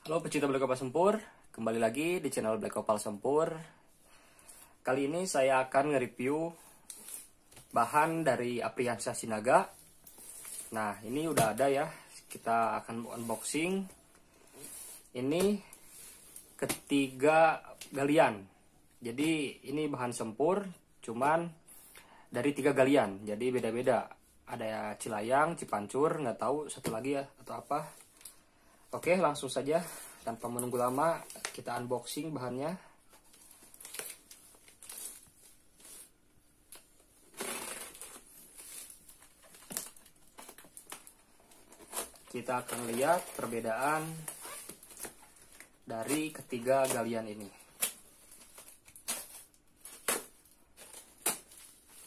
Halo pecinta Black Opal Sempur, kembali lagi di channel Black Opal Sempur. Kali ini saya akan nge-review bahan dari Apriansa Sinaga. Nah, ini udah ada ya, kita akan unboxing. Ini ketiga galian. Jadi ini bahan sempur, cuman dari 3 galian, jadi beda-beda. Ada Cilayang, Cipancur, nggak tahu satu lagi ya atau apa. Oke, langsung saja tanpa menunggu lama kita unboxing bahannya. Kita akan lihat perbedaan dari ketiga galian ini.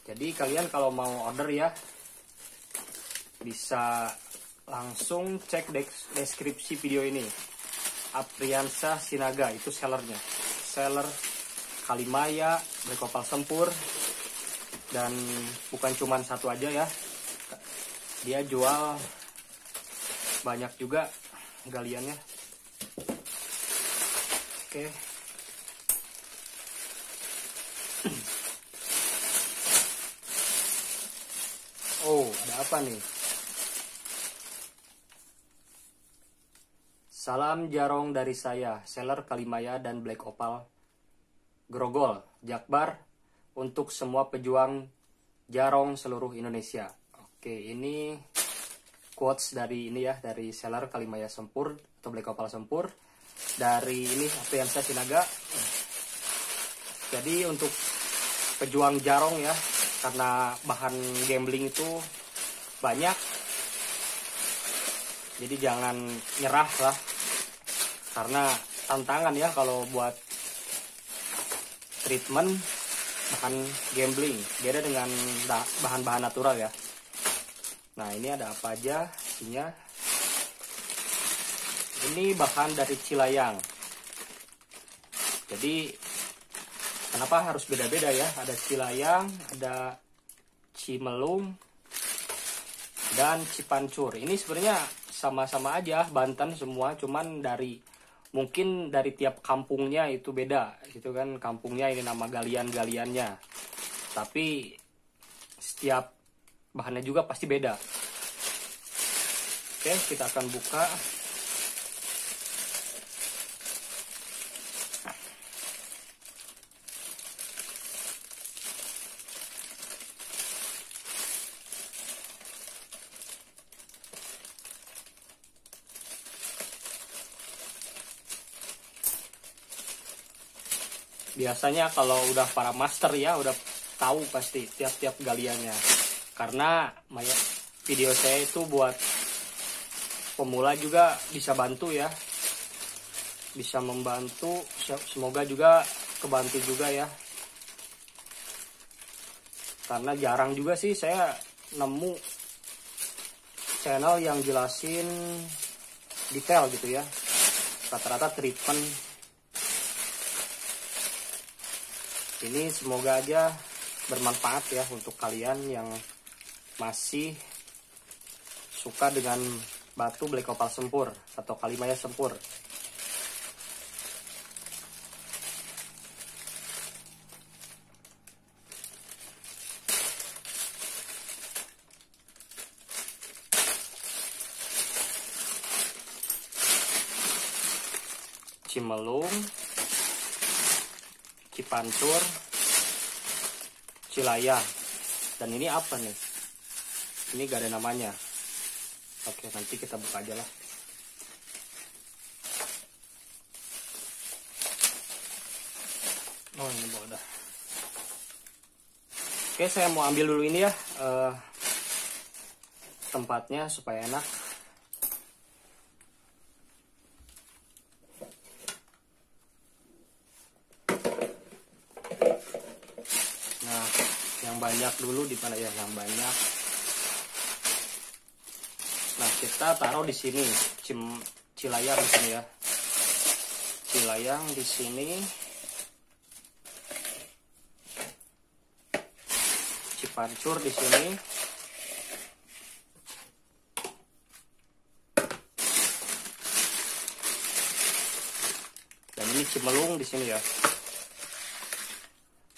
Jadi kalian kalau mau order ya bisa langsung cek deskripsi video ini. Apriansa Sinaga itu sellernya, seller Kalimaya, Black Opal Sempur, dan bukan cuma satu aja ya, dia jual banyak juga galiannya. Oke. Oh, ada apa nih? Salam jarong dari saya, seller Kalimaya dan Black Opal Grogol, Jakbar, untuk semua pejuang jarong seluruh Indonesia. Oke, ini quotes dari ini ya, dari seller Kalimaya Sempur atau Black Opal Sempur, dari ini Apriansa Sinaga. Jadi untuk pejuang jarong ya, karena bahan gambling itu banyak, jadi jangan nyerah lah, karena tantangan ya kalau buat treatment bahan gambling, beda dengan bahan-bahan natural ya. Nah, ini ada apa aja isinya. Ini bahan dari Cilayang. Jadi kenapa harus beda-beda ya? Ada Cilayang, ada Cimelung, dan Cipancur. Ini sebenarnya sama-sama aja, Banten semua, cuman mungkin dari tiap kampungnya itu beda gitu kan, kampungnya ini nama galian-galiannya, tapi setiap bahannya juga pasti beda. Oke, kita akan buka. Biasanya kalau udah para master ya udah tahu pasti tiap-tiap galiannya. Karena video saya itu buat pemula juga bisa bantu ya. Bisa membantu, semoga juga kebantu juga ya. Karena jarang juga sih saya nemu channel yang jelasin detail gitu ya. Rata-rata treatment. Ini semoga aja bermanfaat ya untuk kalian yang masih suka dengan batu Black Opal Sempur atau Kalimaya Sempur. Cimelung, Cipancur, Cilayang, dan ini apa nih? Ini gak ada namanya. Oke, nanti kita buka aja lah. Oh, ini udah. Oke, saya mau ambil dulu ini ya, tempatnya supaya enak. Banyak dulu di mana ya, yang banyak. Nah, kita taruh di sini Cilayang di sini ya. Cilayang di sini. Cipancur di sini. cimelung di sini ya.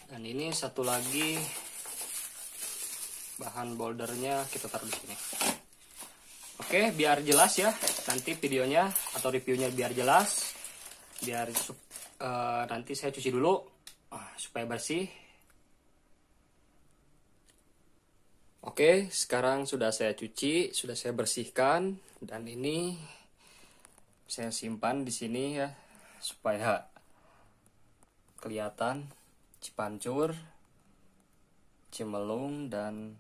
Dan ini satu lagi bahan bouldernya kita taruh di sini. Oke, biar jelas ya nanti videonya atau reviewnya, biar jelas, biar nanti saya cuci dulu supaya bersih. Oke, sekarang sudah saya cuci, sudah saya bersihkan, dan ini saya simpan di sini ya supaya kelihatan Cipancur, Cimelung, dan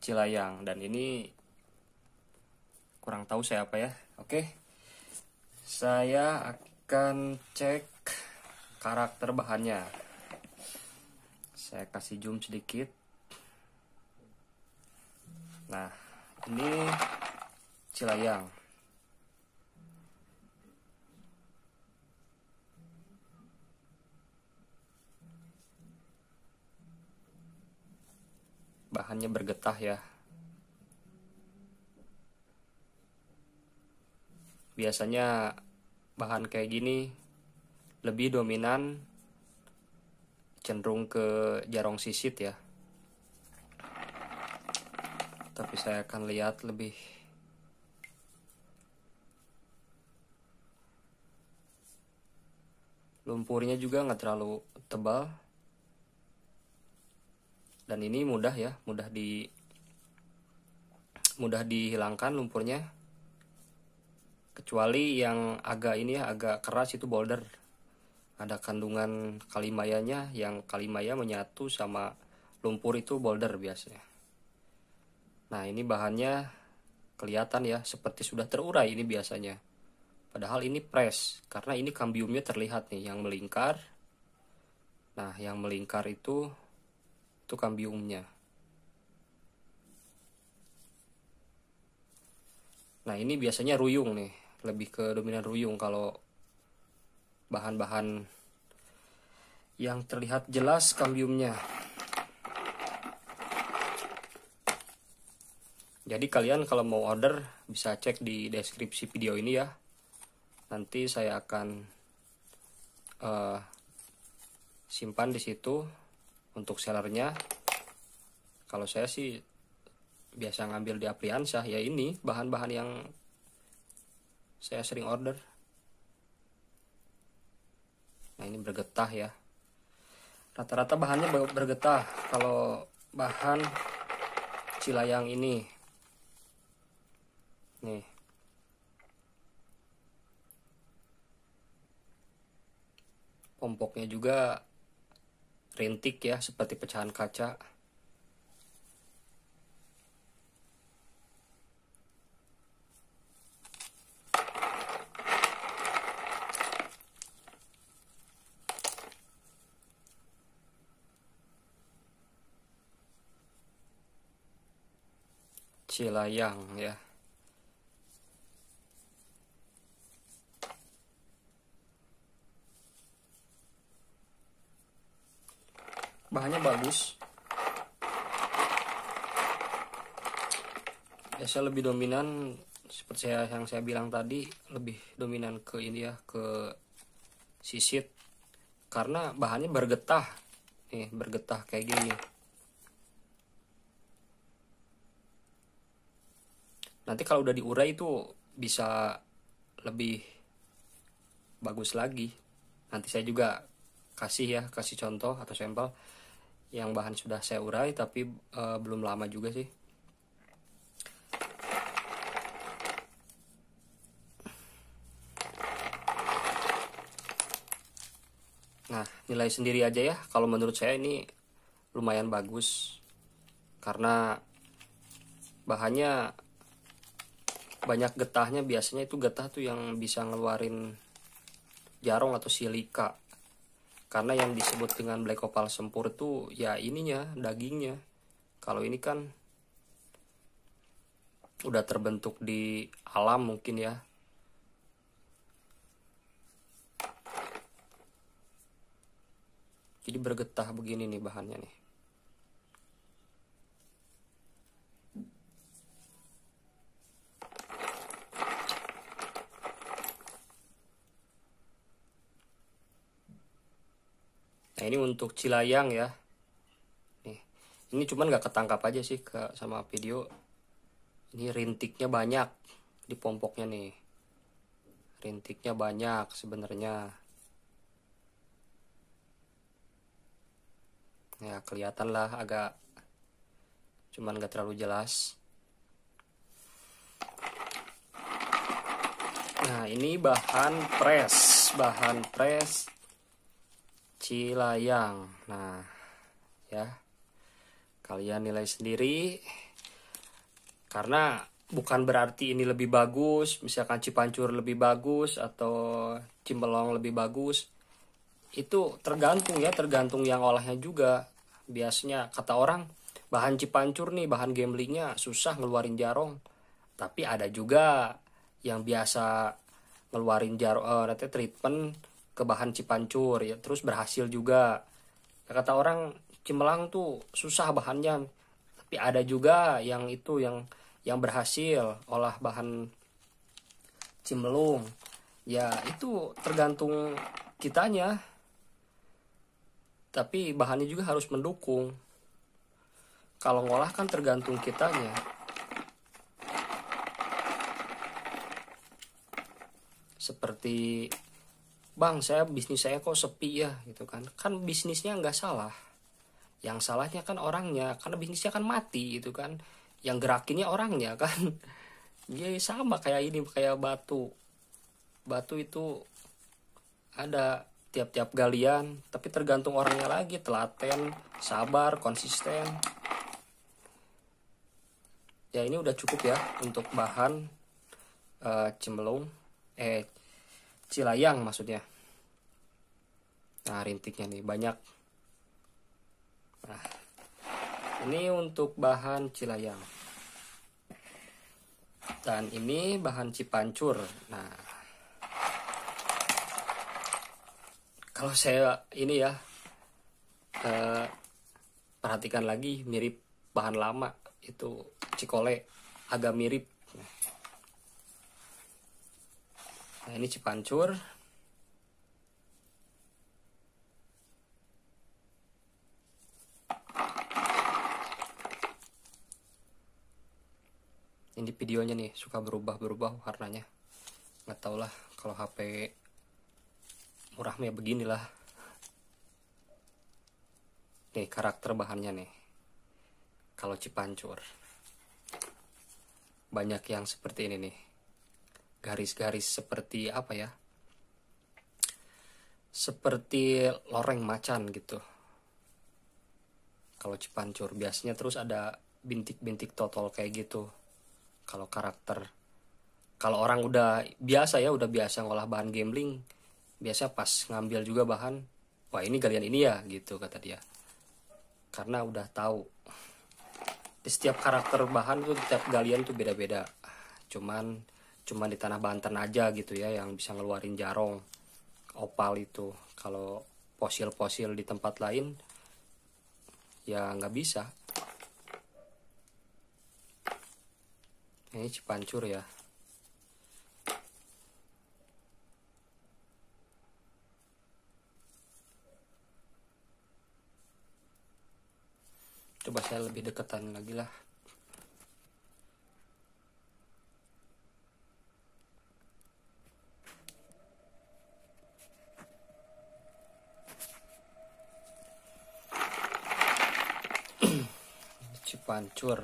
Cilayang. Dan ini kurang tahu saya apa ya. Oke, saya akan cek karakter bahannya. Saya kasih zoom sedikit. Nah, ini Cilayang. Bahannya bergetah ya. Biasanya bahan kayak gini lebih dominan cenderung ke jarong sisit ya. Tapi saya akan lihat lebih lumpurnya juga nggak terlalu tebal. Dan ini mudah ya, mudah dihilangkan lumpurnya. Kecuali yang agak ini ya, agak keras itu boulder. Ada kandungan kalimayanya, yang kalimaya menyatu sama lumpur itu boulder biasanya. Nah, ini bahannya kelihatan ya, seperti sudah terurai ini biasanya. Padahal ini press, karena ini kambiumnya terlihat nih, yang melingkar. Nah, yang melingkar itu kambiumnya. Nah, ini biasanya ruyung nih, lebih ke dominan ruyung kalau bahan-bahan yang terlihat jelas kambiumnya. Jadi kalian kalau mau order bisa cek di deskripsi video ini ya. Nanti saya akan simpan di situ untuk sellernya. Kalau saya sih biasa ngambil di Apriansah ya, ini bahan-bahan yang saya sering order. Nah, ini bergetah ya, rata-rata bahannya bergetah kalau bahan Cilayang ini nih. Pompoknya juga rintik ya, seperti pecahan kaca. Cilayang ya. Bahannya bagus. Biasa lebih dominan seperti yang saya bilang tadi, lebih dominan ke ini ya, ke sisit, karena bahannya bergetah nih, bergetah kayak gini. Nanti kalau udah diurai itu bisa lebih bagus lagi. Nanti saya juga kasih contoh atau sampel yang bahan sudah saya urai tapi belum lama juga sih. Nah, nilai sendiri aja ya. Kalau menurut saya ini lumayan bagus, karena bahannya banyak getahnya. Biasanya itu getah tuh yang bisa ngeluarin jarong atau silika. Karena yang disebut dengan black opal sempur itu ya ininya, dagingnya. Kalau ini kan udah terbentuk di alam mungkin ya. Jadi bergetah begini nih bahannya nih. Nah ini untuk cilayang ya. Nih, ini cuman nggak ketangkap aja sih sama video. Ini rintiknya banyak di pompoknya nih. Rintiknya banyak sebenarnya. Ya kelihatan lah agak, cuman nggak terlalu jelas. Nah ini bahan press cilayang. Nah ya, kalian nilai sendiri, karena bukan berarti ini lebih bagus, misalkan cipancur lebih bagus atau cimbalong lebih bagus. Itu tergantung ya, tergantung yang olahnya juga. Biasanya kata orang bahan cipancur nih, bahan gamblingnya susah ngeluarin jarong, tapi ada juga yang biasa ngeluarin nanti treatment ke bahan cipancur ya, terus berhasil juga. Kata orang Cimelang tuh susah bahannya, tapi ada juga yang itu yang berhasil olah bahan Cimelung. Ya itu tergantung kitanya, tapi bahannya juga harus mendukung. Kalau ngolah kan tergantung kitanya. Seperti, bang bisnis saya kok sepi ya gitu kan. Kan bisnisnya nggak salah, yang salahnya kan orangnya, karena bisnisnya kan mati gitu kan. Yang gerakinnya orangnya kan. Dia sama kayak ini, kayak batu itu ada tiap-tiap galian, tapi tergantung orangnya lagi, telaten, sabar, konsisten. Ya ini udah cukup ya untuk bahan cilayang maksudnya. Nah rintiknya nih banyak. Nah ini untuk bahan cilayang, dan ini bahan cipancur. Nah kalau saya ini ya perhatikan lagi, mirip bahan lama itu cikole, agak mirip. Nah ini cipancur. Ini videonya nih suka berubah warnanya, nggak tau lah, kalau HP murahnya beginilah. Nih karakter bahannya nih, kalau cipancur banyak yang seperti ini nih, garis-garis seperti apa ya, seperti loreng macan gitu. Kalau cipancur biasanya terus ada bintik-bintik totol kayak gitu. Kalau karakter, kalau orang udah biasa ngolah bahan gambling, biasa pas ngambil juga bahan, wah ini galian ini ya gitu kata dia, karena udah tahu. Di setiap karakter bahan tuh, setiap galian tuh beda-beda. Cuman di tanah Banten aja gitu ya yang bisa ngeluarin jarong opal itu. Kalau fosil-fosil di tempat lain ya nggak bisa. Ini cipancur ya. Coba saya lebih deketan lagi lah. Cipancur.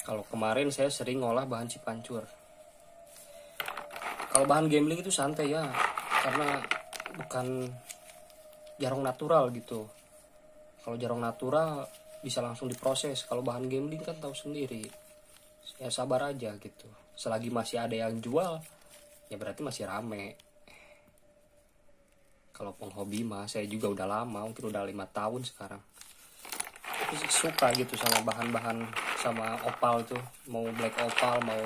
Kalau kemarin saya sering ngolah bahan cipancur. Kalau bahan gambling itu santai ya, karena bukan jarong natural gitu. Kalau jarong natural bisa langsung diproses. Kalau bahan gambling kan tahu sendiri, ya sabar aja gitu. Selagi masih ada yang jual, ya berarti masih rame. Kalau penghobi mah, saya juga udah lama, mungkin udah 5 tahun sekarang. Tapi suka gitu sama bahan-bahan, sama opal tuh, mau black opal, mau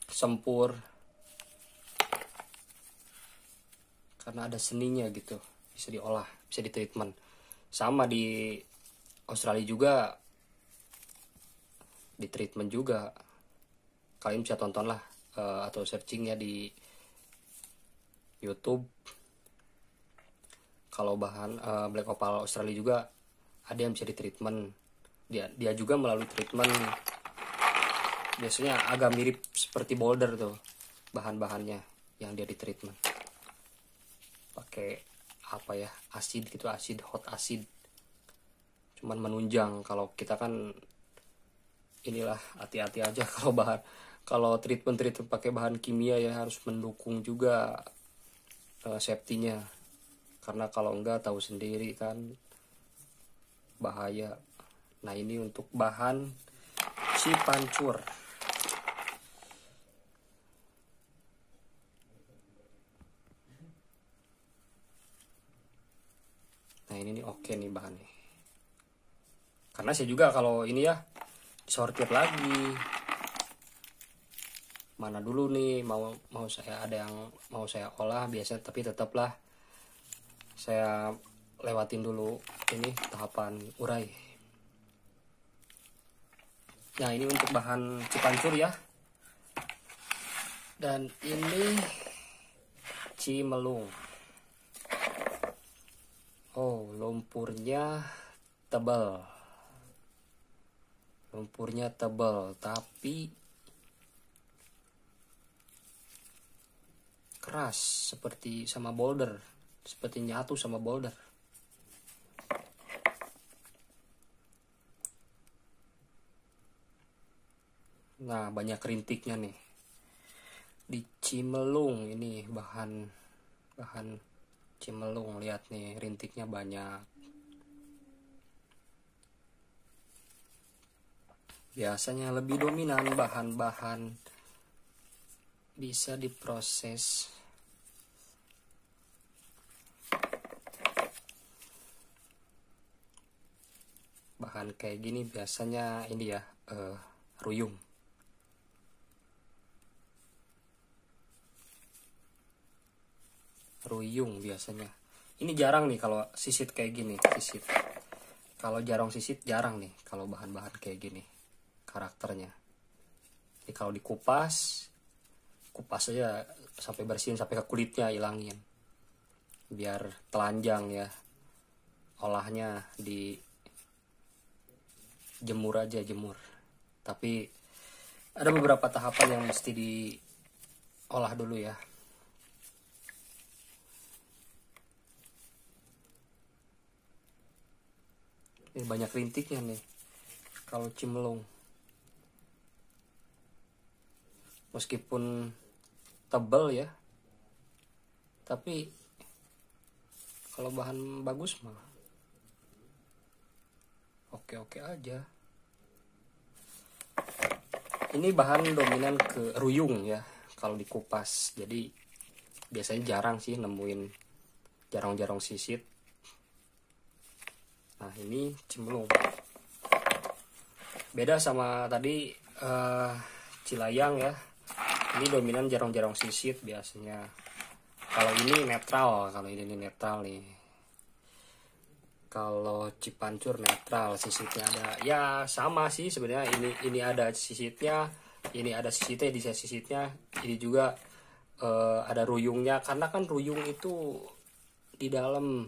sempur, karena ada seninya gitu, bisa diolah, bisa di treatment. Sama di Australia juga di treatment juga. Kalian bisa tonton lah atau searching ya di YouTube. Kalau bahan black opal Australia juga ada yang bisa di treatment. Dia juga melalui treatment. Biasanya agak mirip seperti boulder tuh bahan-bahannya yang dia di treatment. Pakai apa ya, asid gitu, asid, hot acid. Cuman menunjang. Kalau kita kan inilah, hati-hati aja kalau treatment pakai bahan kimia ya, harus mendukung juga safety-nya. Karena kalau enggak, tahu sendiri kan, bahaya. Nah, ini untuk bahan cipancur. Nah, ini nih oke nih bahannya. Karena saya juga kalau ini ya disortir lagi. Mana dulu nih mau saya, ada yang mau saya olah biasa, tapi tetaplah saya lewatin dulu ini tahapan urai. Nah, ini untuk bahan cipancur ya. Dan ini cimelung. Oh, lumpurnya tebal. Lumpurnya tebal, tapi keras seperti sama boulder, seperti nyatu sama boulder. Nah, banyak rintiknya nih di cimelung. Ini bahan cimelung, lihat nih rintiknya banyak. Biasanya lebih dominan bahan-bahan bisa diproses. Bahan kayak gini biasanya ini ya, ruyung. Ruyung biasanya. Ini jarang nih kalau sisit kayak gini, sisit. Kalau jarang sisit jarang nih kalau bahan-bahan kayak gini karakternya. Ini kalau dikupas aja sampai bersihin, sampai ke kulitnya hilangin. Biar telanjang ya. Olahnya di jemur aja, jemur. Tapi ada beberapa tahapan yang mesti diolah dulu ya. Ini banyak rintiknya nih kalau cimelung. Meskipun tebal ya, tapi kalau bahan bagus mah oke-oke aja. Ini bahan dominan ke ruyung ya kalau dikupas. Jadi biasanya jarang sih nemuin jarong-jarong sisit. Nah, ini cimelung. Beda sama tadi cilayang ya. Ini dominan jarong-jarong sisit biasanya. Kalau ini netral, kalau ini netral nih. Kalau cipancur netral, sisitnya ada. Ya sama sih sebenarnya, ini ada sisitnya, ini ada sisitnya, di sisitnya. Ini juga ada ruyungnya, karena kan ruyung itu di dalam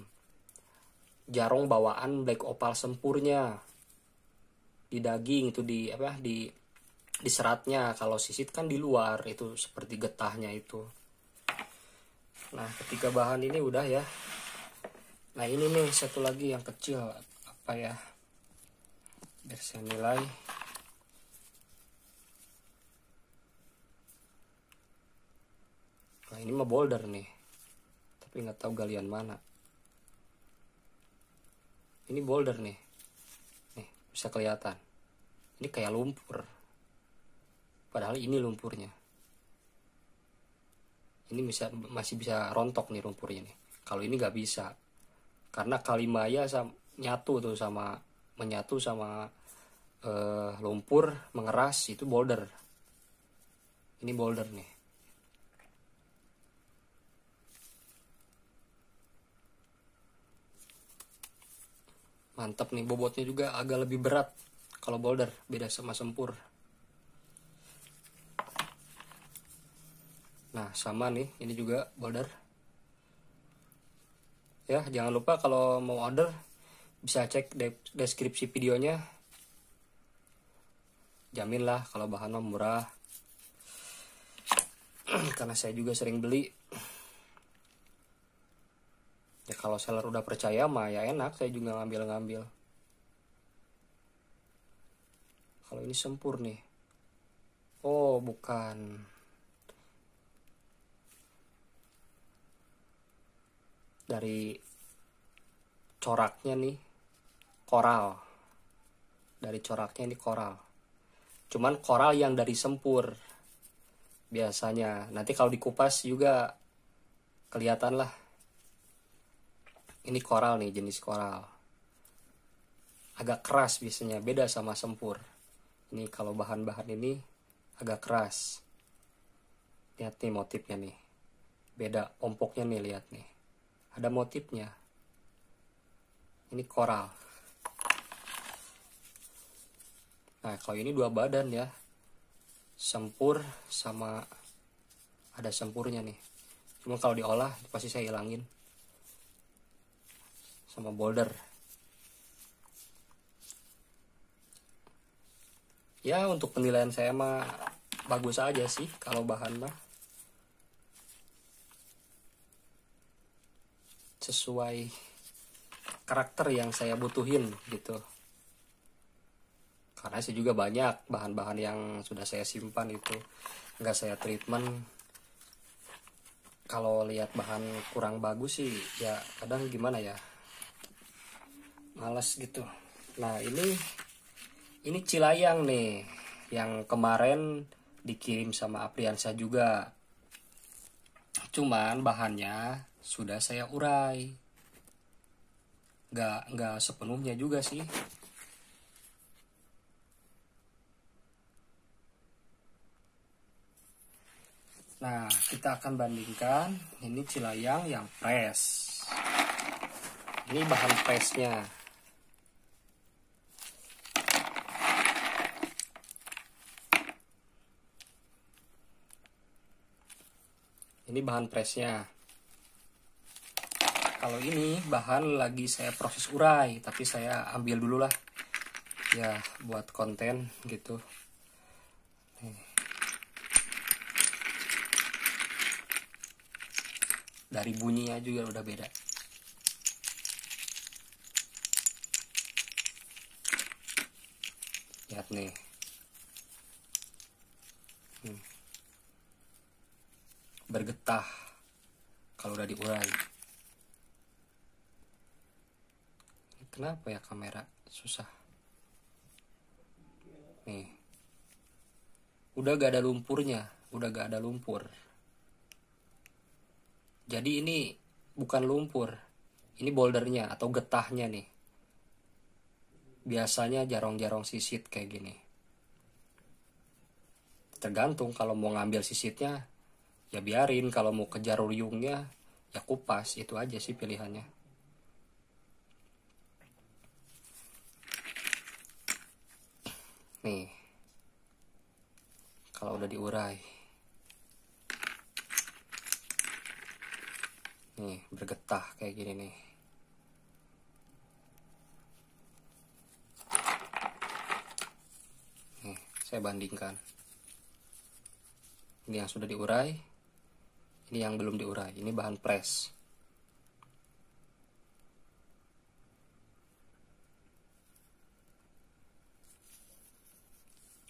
jarong bawaan black opal sempurnya. Di daging itu di seratnya. Kalau sisit kan di luar, itu seperti getahnya itu. Nah, ketika bahan ini udah ya. Nah, ini nih satu lagi yang kecil, apa ya, biar saya nilai. Nah, ini mah boulder nih, tapi nggak tahu galian mana. Ini boulder nih bisa kelihatan. Ini kayak lumpur, padahal ini lumpurnya. Ini masih bisa rontok nih lumpurnya nih. Kalau ini nggak bisa, karena kalimaya menyatu sama lumpur, mengeras, itu boulder. Ini boulder nih. Mantap nih, bobotnya juga agak lebih berat kalau boulder, beda sama sempur. Nah sama nih, ini juga boulder. Ya jangan lupa kalau mau order bisa cek deskripsi videonya. Jamin lah kalau bahannya murah. Karena saya juga sering beli. Ya kalau seller udah percaya mah ya enak, saya juga ngambil-ngambil. Kalau ini sempur nih. Oh bukan. Dari coraknya nih koral. Dari coraknya ini koral. Cuman koral yang dari sempur. Biasanya. Nanti kalau dikupas juga kelihatan lah. Ini koral nih, jenis koral. Agak keras biasanya, beda sama sempur. Ini kalau bahan-bahan ini agak keras. Lihat nih motifnya nih. Beda ompoknya nih, lihat nih. Ada motifnya. Ini koral. Nah, kalau ini 2 badan ya. Sempur sama ada sempurnya nih. Cuma kalau diolah pasti saya hilangin. Sama boulder. Ya untuk penilaian saya mah bagus aja sih kalau bahan mah. Sesuai karakter yang saya butuhin gitu. Karena saya juga banyak bahan-bahan yang sudah saya simpan itu nggak saya treatment. Kalau lihat bahan kurang bagus sih ya kadang gimana ya, malas gitu. Nah ini cilayang nih yang kemarin dikirim sama Apriansa juga. Cuman bahannya sudah saya urai. Nggak sepenuhnya juga sih. Nah kita akan bandingkan ini cilayang yang press. Ini bahan pressnya. Ini bahan pressnya. Kalau ini bahan lagi saya proses urai, tapi saya ambil dulu lah ya buat konten gitu. Nih. Dari bunyinya juga udah beda. Lihat nih. Bergetah kalau udah diurai. Kenapa ya kamera susah? Nih. Udah gak ada lumpurnya, udah gak ada lumpur. Jadi ini bukan lumpur, ini bouldernya atau getahnya nih. Biasanya jarong-jarong sisit kayak gini. Tergantung kalau mau ngambil sisitnya ya biarin, kalau mau kejar ruyungnya ya kupas, itu aja sih pilihannya. Nih kalau udah diurai nih bergetah kayak gini nih. Nih saya bandingkan, ini yang sudah diurai, ini yang belum diurai. Ini bahan press.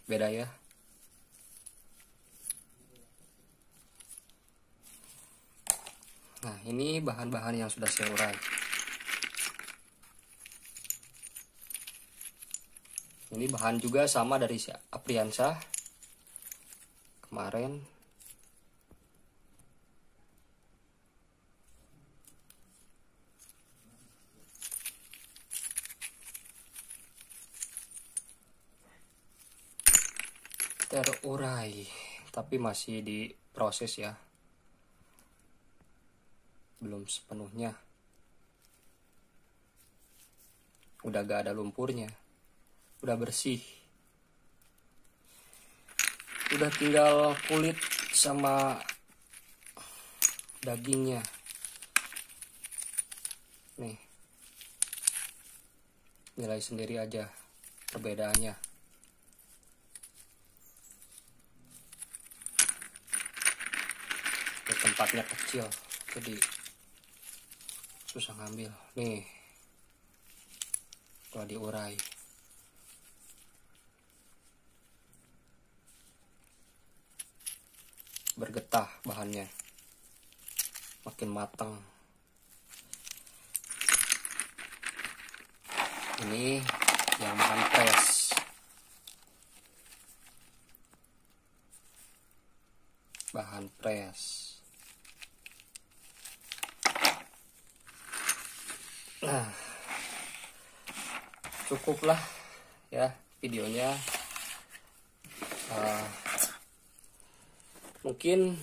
Beda ya. Nah ini bahan-bahan yang sudah saya urai. Ini bahan juga sama dari Apriansa kemarin. Terurai, tapi masih diproses ya. Belum sepenuhnya. udah gak ada lumpurnya, udah bersih. Udah tinggal kulit sama dagingnya. Nih, nilai sendiri aja perbedaannya. Ini tempatnya kecil, jadi susah ngambil. Nih, telah diurai. Bergetah bahannya, makin matang. Ini yang bahan press. Bahan press. Nah, cukuplah ya videonya. Mungkin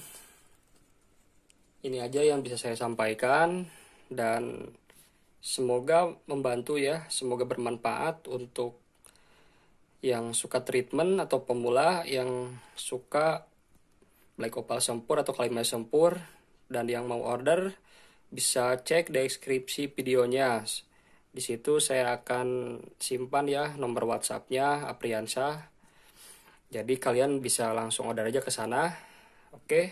ini aja yang bisa saya sampaikan, dan semoga membantu ya, semoga bermanfaat untuk yang suka treatment atau pemula yang suka black opal sempur atau kalimah sempur, dan yang mau order bisa cek deskripsi videonya. Di situ saya akan simpan ya nomor WhatsApp-nya Apriansyah. Jadi kalian bisa langsung order aja ke sana. Oke.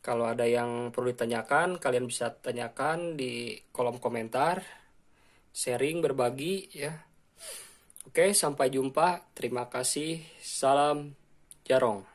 Kalau ada yang perlu ditanyakan, kalian bisa tanyakan di kolom komentar. Sharing, berbagi ya. Oke, sampai jumpa. Terima kasih. Salam jarong.